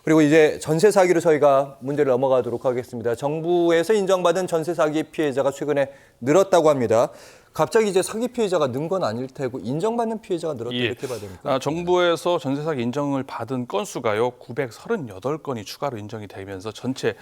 그리고 이제 전세 사기로 저희가 문제를 넘어가도록 하겠습니다. 정부에서 인정받은 전세 사기 피해자가 최근에 늘었다고 합니다. 갑자기 이제 사기 피해자가 는 건 아닐 테고 인정받는 피해자가 늘었다 이렇게 봐야 됩니까? 정부에서 전세 사기 인정을 받은 건수가요 938건이 추가로 인정이 되면서 전체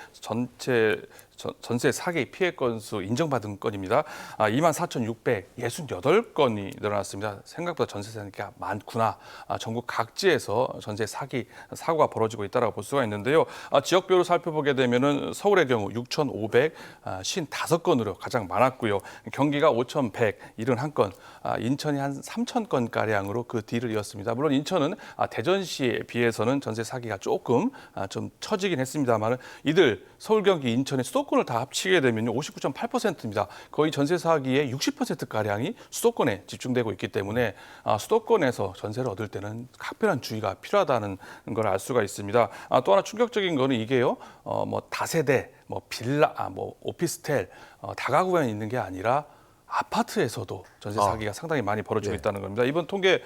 전세 사기 피해 건수 인정받은 건입니다. 24,668건이 늘어났습니다. 생각보다 전세 사기가 많구나. 전국 각지에서 전세 사기 사고가 벌어지고 있다고 볼 수가 있는데요. 지역별로 살펴보게 되면은 서울의 경우 6,555건으로 가장 많았고요. 경기가 5,171건, 인천이 한 3,000건 가량으로 그 뒤를 이었습니다. 물론 인천은 대전시에 비해서는 전세 사기가 조금 좀 처지긴 했습니다만 이들 서울, 경기, 인천의 수도권을 다 합치게 되면요 59.8%입니다. 거의 전세 사기의 60%가량이 수도권에 집중되고 있기 때문에 수도권에서 전세를 얻을 때는 각별한 주의가 필요하다는 걸 알 수가 있습니다. 또 하나 충격적인 거는 이게요. 뭐 다세대, 뭐 빌라, 뭐 오피스텔, 다가구에 있는 게 아니라 아파트에서도 전세 사기가 상당히 많이 벌어지고 있다는 겁니다. 이번 통계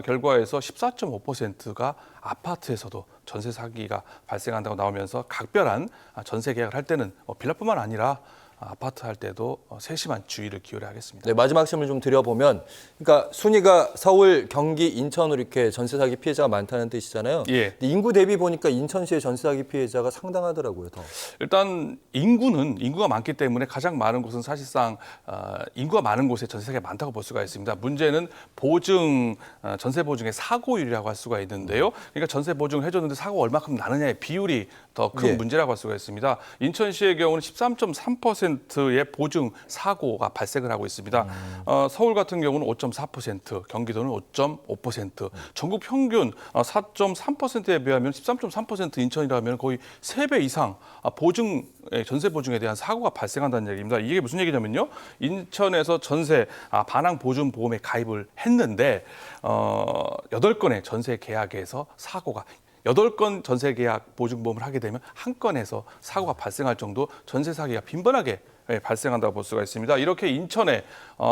결과에서 14.5%가 아파트에서도 전세 사기가 발생한다고 나오면서 각별한 전세 계약을 할 때는 빌라뿐만 아니라 아파트 할 때도 세심한 주의를 기울여야 하겠습니다. 네, 마지막 질문 좀 드려보면, 그러니까 순위가 서울, 경기, 인천으로 이렇게 전세 사기 피해자가 많다는 뜻이잖아요. 예. 근데 인구 대비 보니까 인천시의 전세 사기 피해자가 상당하더라고요. 더. 일단 인구가 많기 때문에 가장 많은 곳은 사실상 인구가 많은 곳에 전세 사기가 많다고 볼 수가 있습니다. 문제는 전세 보증의 사고율이라고 할 수가 있는데요. 그러니까 전세 보증을 해줬는데 사고가 얼마큼 나느냐의 비율이 더 큰 문제라고 할 수가 있습니다. 인천시의 경우는 13.3%의 보증 사고가 발생을 하고 있습니다. 서울 같은 경우는 5.4%, 경기도는 5.5%, 전국 평균 4.3%에 비하면 13.3% 인천이라면 거의 3배 이상 전세 보증에 대한 사고가 발생한다는 얘기입니다. 이게 무슨 얘기냐면요. 인천에서 전세 반항 보증 보험에 가입을 했는데 8건의 전세 계약에서 사고가 8건 전세 계약 보증보험을 하게 되면 한 건에서 사고가 발생할 정도 전세 사기가 빈번하게 발생한다고 볼 수가 있습니다. 이렇게 인천의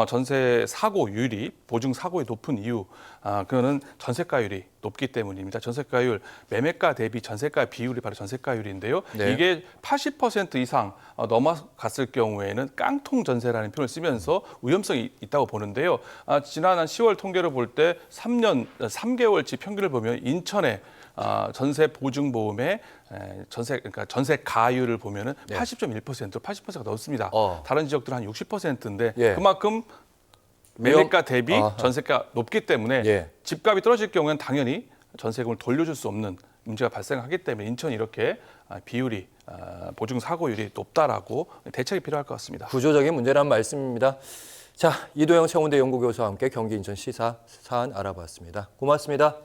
전세 사고율이 보증 사고의 높은 이유, 그거는 전세가율이 높기 때문입니다. 전세가율, 매매가 대비 전세가 비율이 바로 전세가율인데요. 네. 이게 80% 이상 넘어갔을 경우에는 깡통 전세라는 표현을 쓰면서 위험성이 있다고 보는데요. 지난 한 10월 통계를 볼 때 3개월치 평균을 보면 인천의 전세 보증보험의 그러니까 전세 가율을 보면은 80.1%, 80%가 넘습니다. 다른 지역들은 한 60%인데 그만큼 매매가 대비 전세가 높기 때문에 집값이 떨어질 경우에는 당연히 전세금을 돌려줄 수 없는 문제가 발생하기 때문에 인천이 이렇게 비율이 보증 사고율이 높다라고 대책이 필요할 것 같습니다. 구조적인 문제란 말씀입니다. 자, 이도영 청운대 연구교수와 함께 경기 인천 시사 사안 알아봤습니다. 고맙습니다.